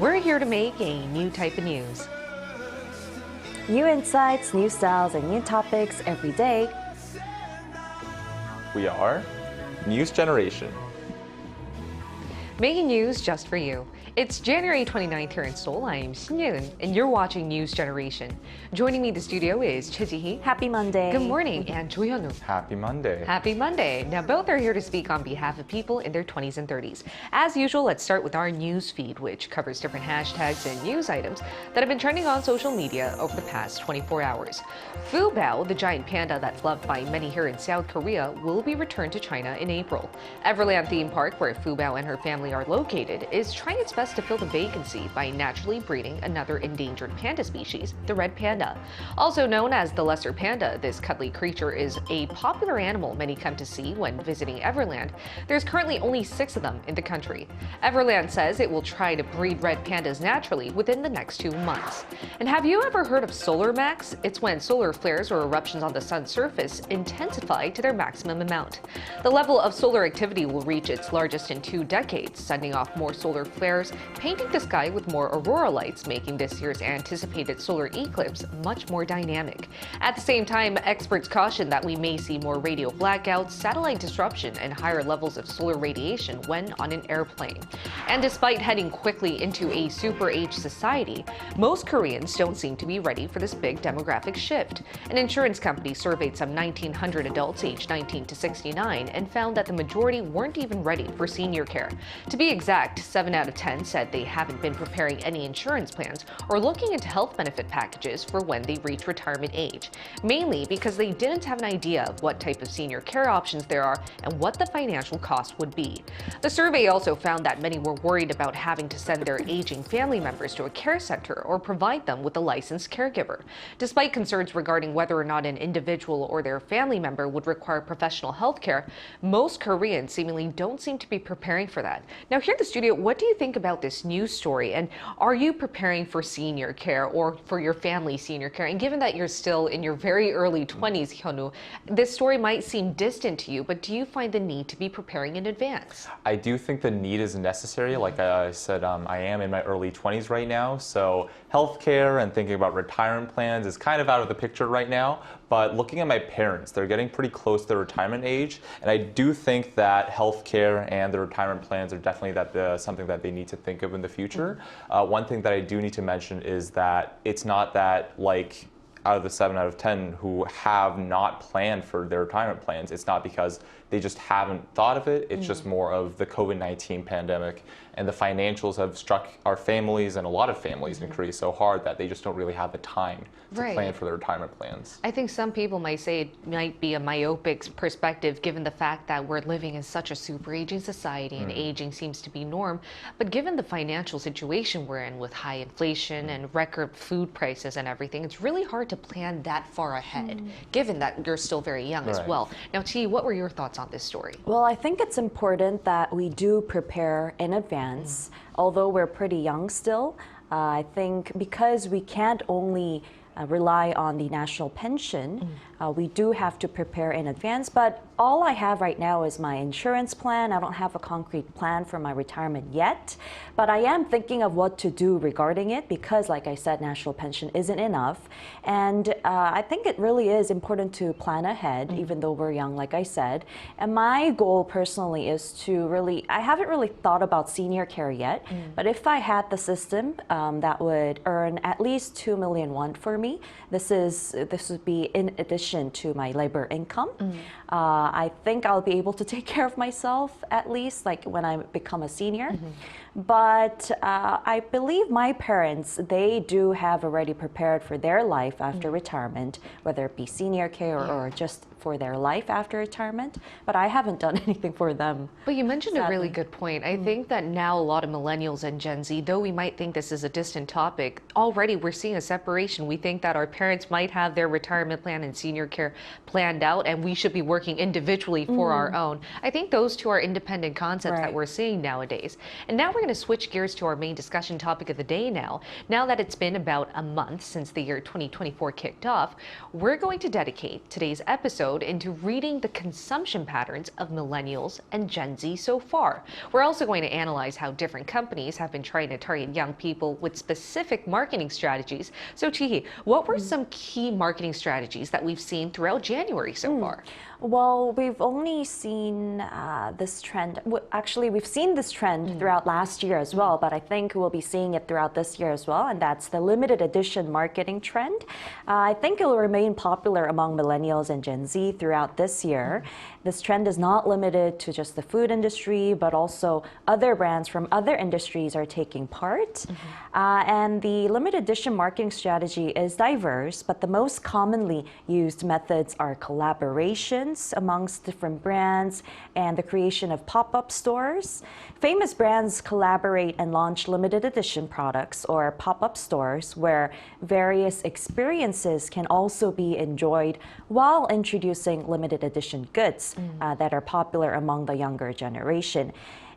we're here to make a new type of news. New insights, new styles, and new topics every day. We are News Generation. Making news just for you. It's January 29th here in Seoul. I'm Shin-Yoon, and you're watching News Generation. Joining me in the studio is Choi Ji-hee. Happy Monday. Good morning, and Jo Hyun-woo. Happy Monday. Happy Monday. Now, both are here to speak on behalf of people in their 20s and 30s. As usual, let's start with our news feed, which covers different hashtags and news items that have been trending on social media over the past 24 hours. Fubao, the giant panda that's loved by many here in South Korea, will be returned to China in April. Everland theme park, where Fubao and her family are located, is trying its best to fill the vacancy by naturally breeding another endangered panda species, the red panda. Also known as the lesser panda, this cuddly creature is a popular animal many come to see when visiting Everland. There's currently only 6 of them in the country. Everland says it will try to breed red pandas naturally within the next 2 months. And have you ever heard of solar max? It's when solar flares or eruptions on the sun's surface intensify to their maximum amount. The level of solar activity will reach its largest in 2 decades, sending off more solar flares, painting the sky with more aurora lights, making this year's anticipated solar eclipse much more dynamic. At the same time, experts caution that we may see more radio blackouts, satellite disruption, and higher levels of solar radiation when on an airplane. And despite heading quickly into a super age society, most Koreans don't seem to be ready for this big demographic shift. An insurance company surveyed some 1,900 adults aged 19 to 69 and found that the majority weren't even ready for senior care. To be exact, 7 out of 10 said they haven't been preparing any insurance plans or looking into health benefit packages for when they reach retirement age, mainly because they didn't have an idea of what type of senior care options there are and what the financial cost would be. The survey also found that many were worried about having to send their aging family members to a care center or provide them with a licensed caregiver. Despite concerns regarding whether or not an individual or their family member would require professional health care, most Koreans seemingly don't seem to be preparing for that. Now, here in the studio, what do you think about this news story, and are you preparing for senior care or for your family senior care? And given that you're still in your very early 20s, Hyun-woo, this story might seem distant to you, but do you find the need to be preparing in advance? I do think the need is necessary. Like I said, I am in my early 20s right now, so healthcare and thinking about retirement plans is kind of out of the picture right now. But looking at my parents, they're getting pretty close to the retirement age, and I do think that healthcare and the retirement plans are definitely something that they need to think of in the future. One thing that I do need to mention is that it's not that, like, out of the 7 out of 10 who have not planned for their retirement plans, it's not because they just haven't thought of it. It's just more of the COVID-19 pandemic, and the financials have struck our families and a lot of families in Korea so hard that they just don't really have the time to plan for their retirement plans. I think some people might say it might be a myopic perspective given the fact that we're living in such a super aging society and aging seems to be norm. But given the financial situation we're in with high inflation and record food prices and everything, it's really hard to plan that far ahead, given that you're still very young as well. Now, Chi, what were your thoughts on this story? Well, I think it's important that we do prepare in advance. Although we're pretty young still, I think because we can't only rely on the national pension, we do have to prepare in advance. But all I have right now is my insurance plan. I don't have a concrete plan for my retirement yet, but I am thinking of what to do regarding it because, like I said, national pension isn't enough. And I think it really is important to plan ahead, even though we're young, like I said. And my goal personally is to I haven't really thought about senior care yet, but if I had the system that would earn at least 2 million won for me, this would be in addition to my labor income. I think I'll be able to take care of myself at least, like when I become a senior. But I believe my parents, they do have already prepared for their life after retirement, whether it be senior care or just for their life after retirement. But I haven't done anything for them. But you mentioned sadly. a really good point. I think that now a lot of millennials and Gen Z, though we might think this is a distant topic, already we're seeing a separation. We think that our parents might have their retirement plan and senior care planned out, and we should be working individually for our own. I think those two are independent concepts that we're seeing nowadays. And now we're going to switch gears to our main discussion topic of the day now. Now that it's been about a month since the year 2024 kicked off, we're going to dedicate today's episode into reading the consumption patterns of millennials and Gen Z so far. We're also going to analyze how different companies have been trying to target young people with specific marketing strategies. So Chihi, what were some key marketing strategies that we've seen throughout January so far? Well, we've only seen this trend. Actually, we've seen this trend throughout last year as well, but I think we'll be seeing it throughout this year as well, and that's the limited edition marketing trend. I think it will remain popular among millennials and Gen Z throughout this year. This trend is not limited to just the food industry, but also other brands from other industries are taking part. And the limited edition marketing strategy is diverse, but the most commonly used methods are collaborations amongst different brands and the creation of pop-up stores. Famous brands collaborate and launch limited edition products or pop-up stores where various experiences can also be enjoyed while introducing limited edition goods that are popular among the younger generation.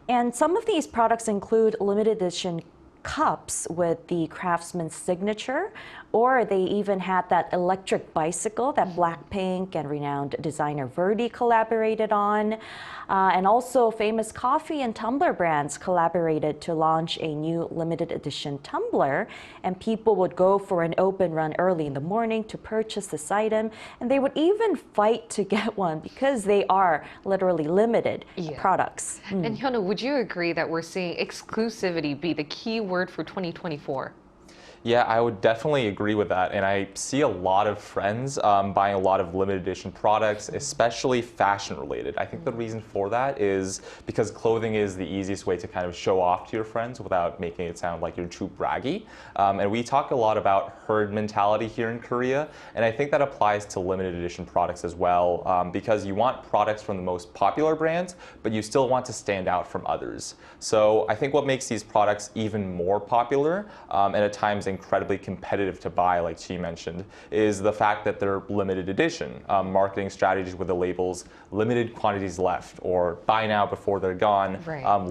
And some of these products include limited edition cups with the craftsman's signature, or they even had that electric bicycle that Blackpink and renowned designer Verdi collaborated on. And also famous coffee and tumbler brands collaborated to launch a new limited edition tumbler. And people would go for an open run early in the morning to purchase this item. And they would even fight to get one because they are literally limited products. And Hyunwoo, would you agree that we're seeing exclusivity be the key word for 2024? Yeah, I would definitely agree with that. And I see a lot of friends buying a lot of limited edition products, especially fashion related. I think the reason for that is because clothing is the easiest way to kind of show off to your friends without making it sound like you're too braggy. And we talk a lot about herd mentality here in Korea. And I think that applies to limited edition products as well, because you want products from the most popular brands, but you still want to stand out from others. So I think what makes these products even more popular and at times incredibly competitive to buy, like she mentioned, is the fact that they're limited edition. Marketing strategies with the labels limited quantities left or buy now before they're gone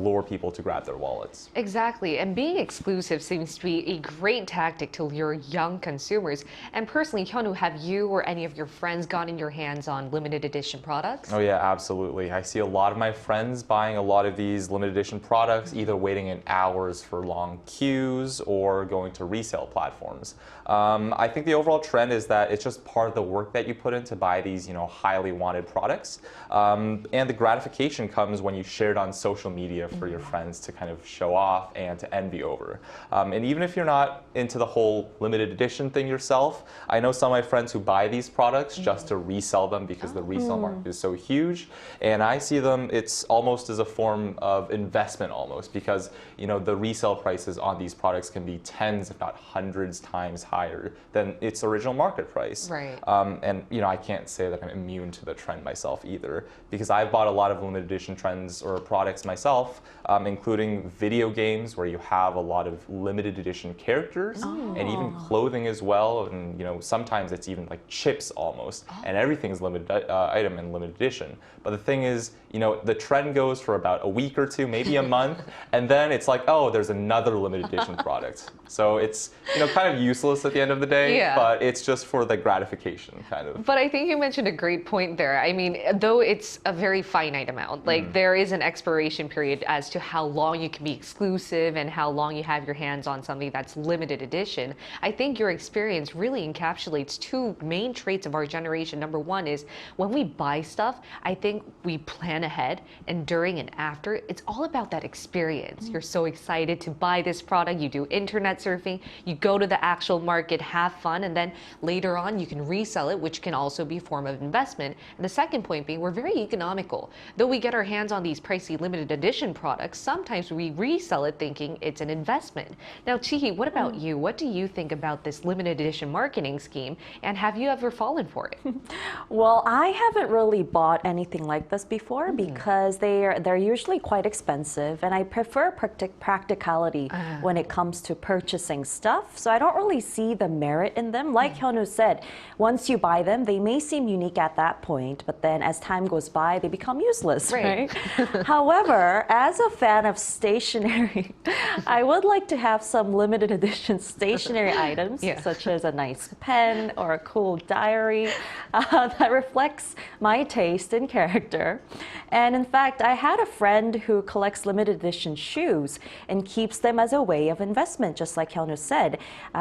lure people to grab their wallets. Exactly, and being exclusive seems to be a great tactic to lure young consumers. And personally, Hyunwoo, have you or any of your friends gotten your hands on limited edition products? Oh yeah, absolutely. I see a lot of my friends buying a lot of these limited edition products, either waiting in hours for long queues or going to resale platforms. I think the overall trend is that it's just part of the work that you put in to buy these, highly wanted products. And the gratification comes when you share it on social media for your friends to kind of show off and to envy over. And even if you're not into the whole limited edition thing yourself, I know some of my friends who buy these products just to resell them because the resale market is so huge. And I see them, it's almost as a form of investment almost, because the resale prices on these products can be tens, if not hundreds times higher than its original market price. Right. And I can't say that I'm immune to the trend myself either, because I've bought a lot of limited edition trends or products myself, including video games where you have a lot of limited edition characters and even clothing as well. And sometimes it's even like chips almost, and everything's limited item and limited edition. But the thing is, the trend goes for about a week or two, maybe a month, and then it's like, oh, there's another limited edition product. So it's kind of useless at the end of the day, but it's just for the gratification kind of. But I think you mentioned a great point there. I mean, though it's a very finite amount, like there is an expiration period as to how long you can be exclusive and how long you have your hands on something that's limited edition. I think your experience really encapsulates two main traits of our generation. Number one is when we buy stuff, I think we plan ahead, and during and after, it's all about that experience. You're so excited to buy this product, you do internet surfing, you go to the actual market, have fun, and then later on you can resell it, which can also be a form of investment. And the second point being, we're very economical. Though we get our hands on these pricey limited edition products, sometimes we resell it thinking it's an investment. Now, Chihi, what about you? What do you think about this limited edition marketing scheme, and have you ever fallen for it? Well, I haven't really bought anything like this before because they're usually quite expensive, and I prefer practicality when it comes to purchasing stuff. stuff. So I don't really see the merit in them. Like Hyunwoo said, once you buy them, they may seem unique at that point, but then as time goes by, they become useless, right? However, as a fan of stationery, I would like to have some limited edition stationery items, such as a nice pen or a cool diary that reflects my taste and character. And in fact, I had a friend who collects limited edition shoes and keeps them as a way of investment, just like Hyunwoo said.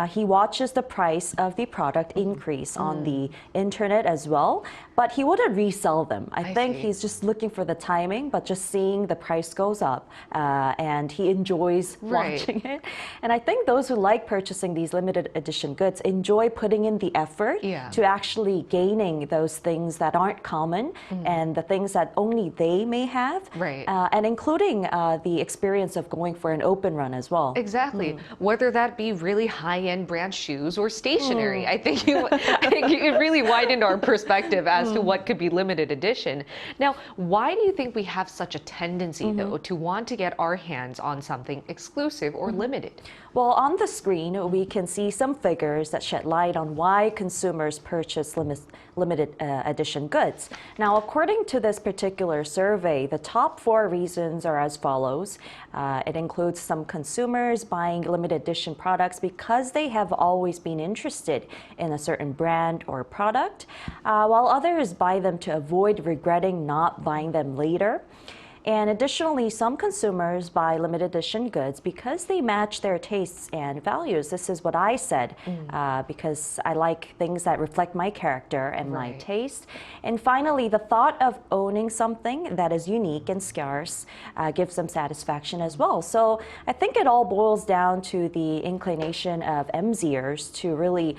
He watches the price of the product increase on the internet as well, but he wouldn't resell them. I think he's just looking for the timing, but just seeing the price goes up, and he enjoys watching it. And I think those who like purchasing these limited edition goods enjoy putting in the effort to actually gaining those things that aren't common and the things that only they may have, and including the experience of going for an open run as well. Exactly. Whether that be really high-end brand shoes or stationery, I think it really widened our perspective as to what could be limited edition. Now, why do you think we have such a tendency, though, to want to get our hands on something exclusive or limited? Well, on the screen, we can see some figures that shed light on why consumers purchase limited edition goods. Now, according to this particular survey, the top 4 reasons are as follows. It includes some consumers buying limited edition products because they have always been interested in a certain brand or product, while others buy them to avoid regretting not buying them later. And additionally, some consumers buy limited edition goods because they match their tastes and values. This is what I said, because I like things that reflect my character and my taste. And finally, the thought of owning something that is unique and scarce gives them satisfaction as well. So I think it all boils down to the inclination of MZers to really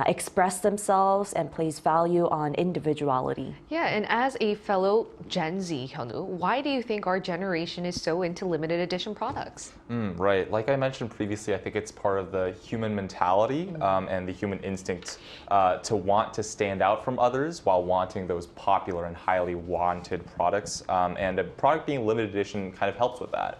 express themselves and place value on individuality. Yeah, and as a fellow Gen Z, Hyunwoo, why do you think our generation is so into limited edition products? Right. Like I mentioned previously, I think it's part of the human mentality and the human instinct to want to stand out from others while wanting those popular and highly wanted products. And a product being limited edition kind of helps with that.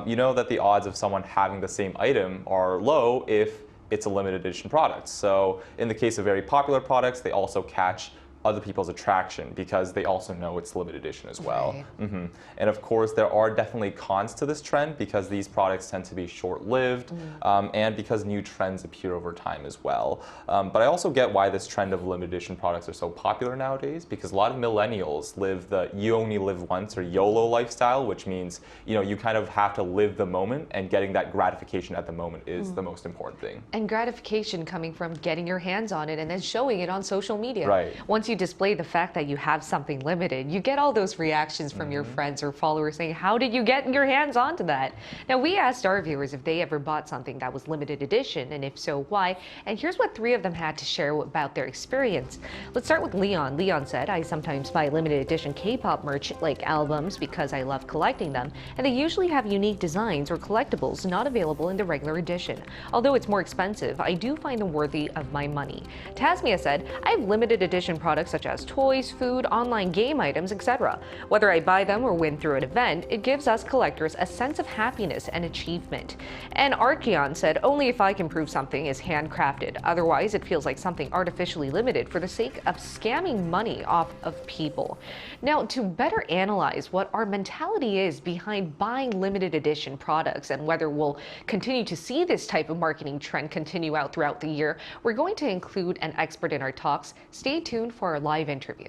You know that the odds of someone having the same item are low if it's a limited edition product. So in the case of very popular products, they also catch other people's attraction because they also know it's limited edition as well. And of course, there are definitely cons to this trend because these products tend to be short-lived and because new trends appear over time as well. But I also get why this trend of limited edition products are so popular nowadays because a lot of millennials live the you only live once or YOLO lifestyle, which means you kind of have to live the moment, and getting that gratification at the moment is the most important thing. And gratification coming from getting your hands on it and then showing it on social media. Right. Once you display the fact that you have something limited, you get all those reactions from your friends or followers saying, how did you get your hands onto that? Now, we asked our viewers if they ever bought something that was limited edition, and if so, why? And here's what 3 of them had to share about their experience. Let's start with Leon. Leon said, I sometimes buy limited edition K-pop merch like albums because I love collecting them, and they usually have unique designs or collectibles not available in the regular edition. Although it's more expensive, I do find them worthy of my money. Tasmia said, I have limited edition products such as toys, food, online game items, etc. Whether I buy them or win through an event, it gives us collectors a sense of happiness and achievement. And Archeon said, only if I can prove something is handcrafted. Otherwise, it feels like something artificially limited for the sake of scamming money off of people. Now, to better analyze what our mentality is behind buying limited edition products and whether we'll continue to see this type of marketing trend continue out throughout the year, we're going to include an expert in our talks. Stay tuned for our live interview.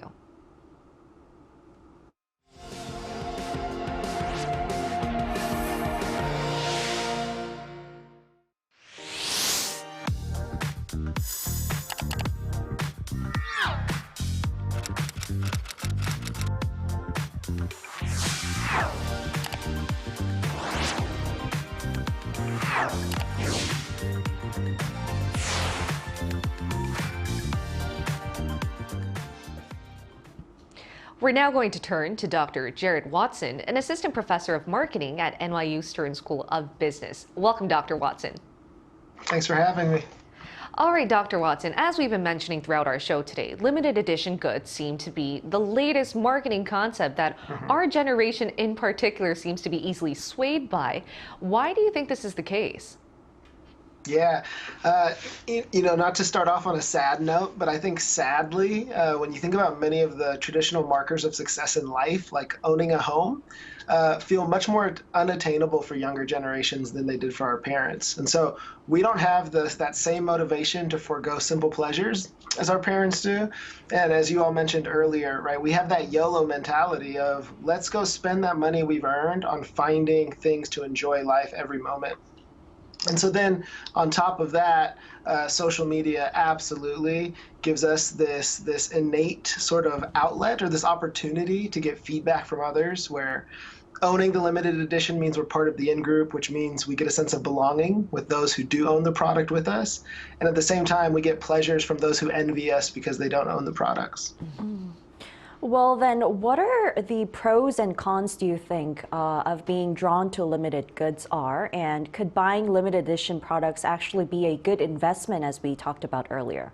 We're now going to turn to Dr. Jared Watson, an assistant professor of marketing at NYU Stern School of Business. Welcome, Dr. Watson. Thanks for having me. All right, Dr. Watson, as we've been mentioning throughout our show today, limited edition goods seem to be the latest marketing concept that our generation in particular seems to be easily swayed by. Why do you think this is the case? Yeah, not to start off on a sad note, but I think sadly, when you think about many of the traditional markers of success in life, like owning a home, feel much more unattainable for younger generations than they did for our parents. And so we don't have that same motivation to forego simple pleasures as our parents do. And as you all mentioned earlier, right, we have that YOLO mentality of let's go spend that money we've earned on finding things to enjoy life every moment. And so then on top of that, social media absolutely gives us this innate sort of outlet or this opportunity to get feedback from others where owning the limited edition means we're part of the in-group, which means we get a sense of belonging with those who do own the product with us. And at the same time, we get pleasures from those who envy us because they don't own the products. Well, then, what are the pros and cons, do you think, of being drawn to limited goods are? And could buying limited edition products actually be a good investment, as we talked about earlier?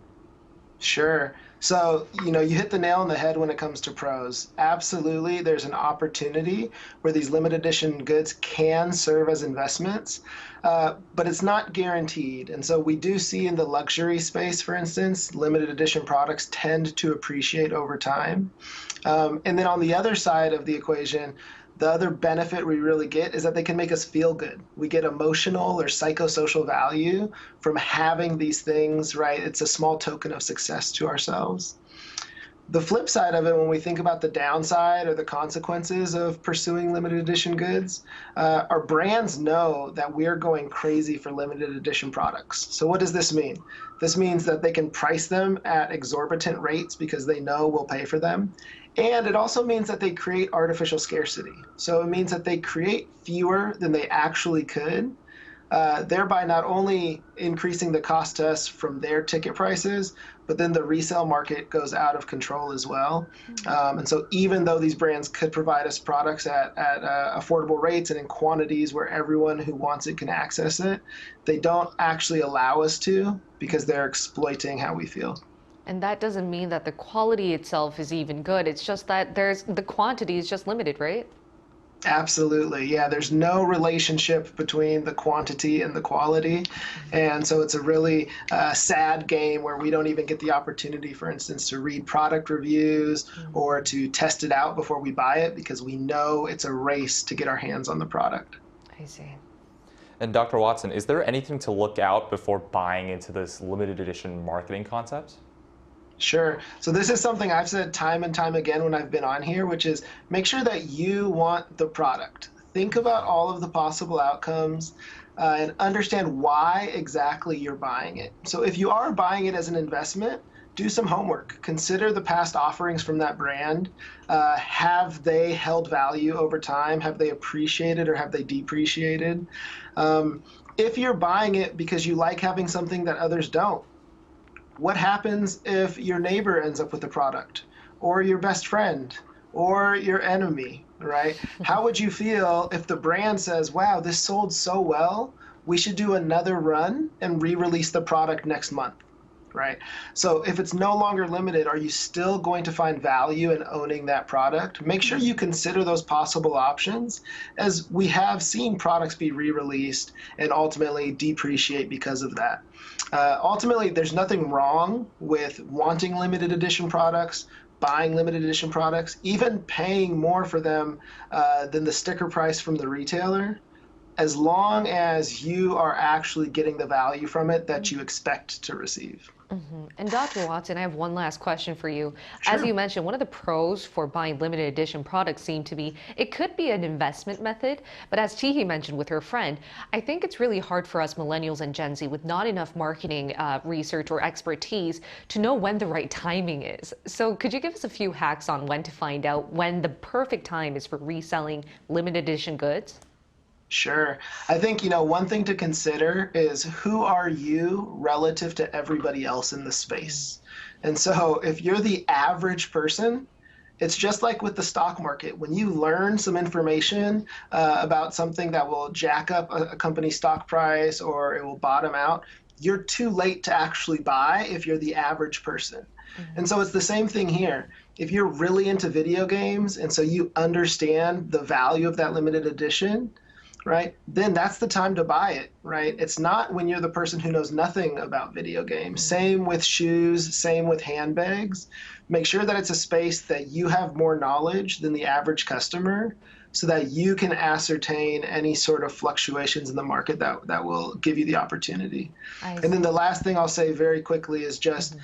Sure. So, you hit the nail on the head when it comes to pros. Absolutely, there's an opportunity where these limited edition goods can serve as investments, but it's not guaranteed. And so we do see in the luxury space, for instance, limited edition products tend to appreciate over time. And then on the other side of the equation, the other benefit we really get is that they can make us feel good. We get emotional or psychosocial value from having these things, right? It's a small token of success to ourselves. The flip side of it, when we think about the downside or the consequences of pursuing limited edition goods, our brands know that we're going crazy for limited edition products. So what does this mean? This means that they can price them at exorbitant rates because they know we'll pay for them. And it also means that they create artificial scarcity. So it means that they create fewer than they actually could, thereby not only increasing the cost to us from their ticket prices, but then the resale market goes out of control as well. And so even though these brands could provide us products at affordable rates and in quantities where everyone who wants it can access it, they don't actually allow us to because they're exploiting how we feel. And that doesn't mean that the quality itself is even good. It's just that the quantity is just limited, right? Absolutely. Yeah, there's no relationship between the quantity and the quality. And so it's a really sad game where we don't even get the opportunity, for instance, to read product reviews or to test it out before we buy it because we know it's a race to get our hands on the product. I see. And Dr. Watson, is there anything to look out before buying into this limited edition marketing concept? Sure. So this is something I've said time and time again when I've been on here, which is make sure that you want the product. Think about all of the possible outcomes and understand why exactly you're buying it. So if you are buying it as an investment, do some homework. Consider the past offerings from that brand. Have they held value over time? Have they appreciated or have they depreciated? If you're buying it because you like having something that others don't, what happens if your neighbor ends up with the product, or your best friend, or your enemy, right? How would you feel if the brand says, wow, this sold so well, we should do another run and re-release the product next month, right? So if it's no longer limited, are you still going to find value in owning that product? Make sure you consider those possible options, as we have seen products be re-released and ultimately depreciate because of that. Ultimately, there's nothing wrong with wanting limited edition products, buying limited edition products, even paying more for them than the sticker price from the retailer, as long as you are actually getting the value from it that you expect to receive. And Dr. Watson, I have one last question for you. Sure. As you mentioned, one of the pros for buying limited edition products seem to be it could be an investment method, but as Tihi mentioned with her friend, I think it's really hard for us millennials and Gen Z with not enough marketing research or expertise to know when the right timing is. So could you give us a few hacks on when to find out when the perfect time is for reselling limited edition goods? Sure. I think, one thing to consider is who are you relative to everybody else in the space? And so if you're the average person, it's just like with the stock market. When you learn some information about something that will jack up a company's stock price or it will bottom out, you're too late to actually buy if you're the average person. And so it's the same thing here. If you're really into video games and so you understand the value of that limited edition, right? Then that's the time to buy it, right? It's not when you're the person who knows nothing about video games. Same with shoes, same with handbags. Make sure that it's a space that you have more knowledge than the average customer, so that you can ascertain any sort of fluctuations in the market that will give you the opportunity. And then the last thing I'll say very quickly is just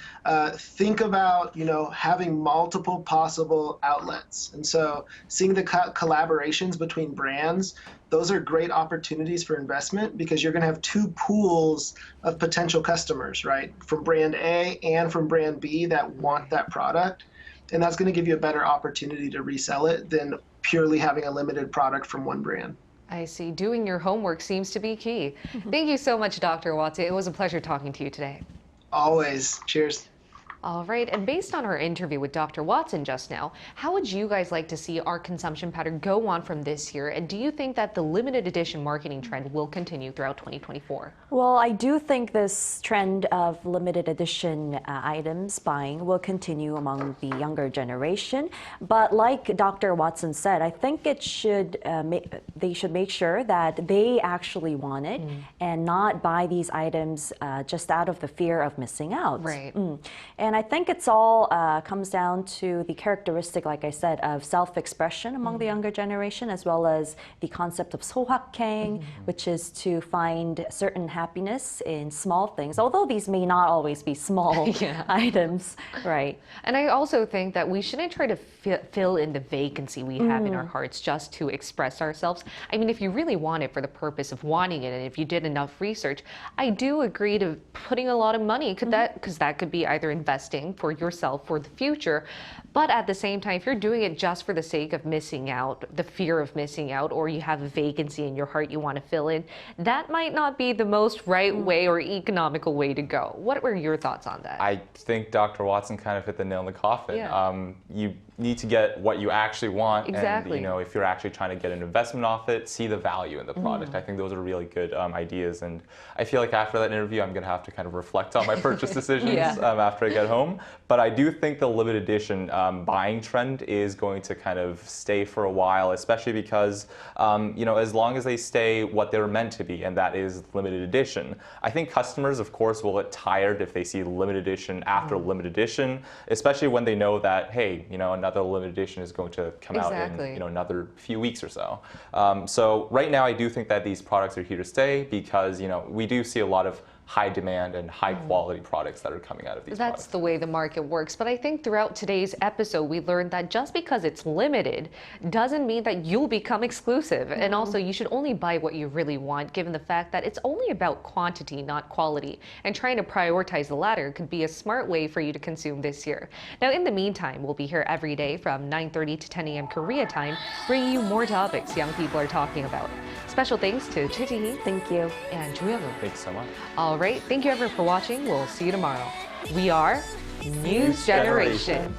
think about, having multiple possible outlets. And so seeing the collaborations between brands, those are great opportunities for investment, because you're going to have two pools of potential customers, right? From brand A and from brand B that want that product. And that's going to give you a better opportunity to resell it than purely having a limited product from one brand. I see. Doing your homework seems to be key. Thank you so much, Dr. Watson. It was a pleasure talking to you today. Always. Cheers. All right, and based on our interview with Dr. Watson just now, how would you guys like to see our consumption pattern go on from this year? And do you think that the limited edition marketing trend will continue throughout 2024? Well, I do think this trend of limited edition items buying will continue among the younger generation. But like Dr. Watson said, I think it should they should make sure that they actually want it and not buy these items just out of the fear of missing out. Right. And I think it's all comes down to the characteristic, like I said, of self-expression among the younger generation, as well as the concept of sohakeng, which is to find certain happiness in small things, although these may not always be small items, right? And I also think that we shouldn't try to fill in the vacancy we have in our hearts just to express ourselves. I mean, if you really want it for the purpose of wanting it, and if you did enough research, I do agree to putting a lot of money, because that could be either investing for yourself for the future. But at the same time, if you're doing it just for the sake of missing out, the fear of missing out, or you have a vacancy in your heart you want to fill in, that might not be the most right way or economical way to go. What were your thoughts on that? I think Dr. Watson kind of hit the nail in the coffin. Yeah. You need to get what you actually want. Exactly. And, if you're actually trying to get an investment off it, see the value in the product. I think those are really good ideas. And I feel like after that interview, I'm going to have to kind of reflect on my purchase decisions after I get home. But I do think the limited edition buying trend is going to kind of stay for a while, especially because, as long as they stay what they're meant to be, and that is limited edition. I think customers, of course, will get tired if they see limited edition after limited edition, especially when they know that, hey, another limited edition is going to come out in another few weeks or so. So right now, I do think that these products are here to stay, because we do see a lot of high demand and high quality products that are coming out of these products. That's the way the market works. But I think throughout today's episode, we learned that just because it's limited doesn't mean that you'll become exclusive. And also, you should only buy what you really want, given the fact that it's only about quantity, not quality. And trying to prioritize the latter could be a smart way for you to consume this year. Now, in the meantime, we'll be here every day from 9:30 to 10 a.m. Korea time, bringing you more topics young people are talking about. Special thanks to Choi Ji-hee. Thank you. And Joo Young-woo. Thanks so much. All right, thank you everyone for watching. We'll see you tomorrow. We are News Generation.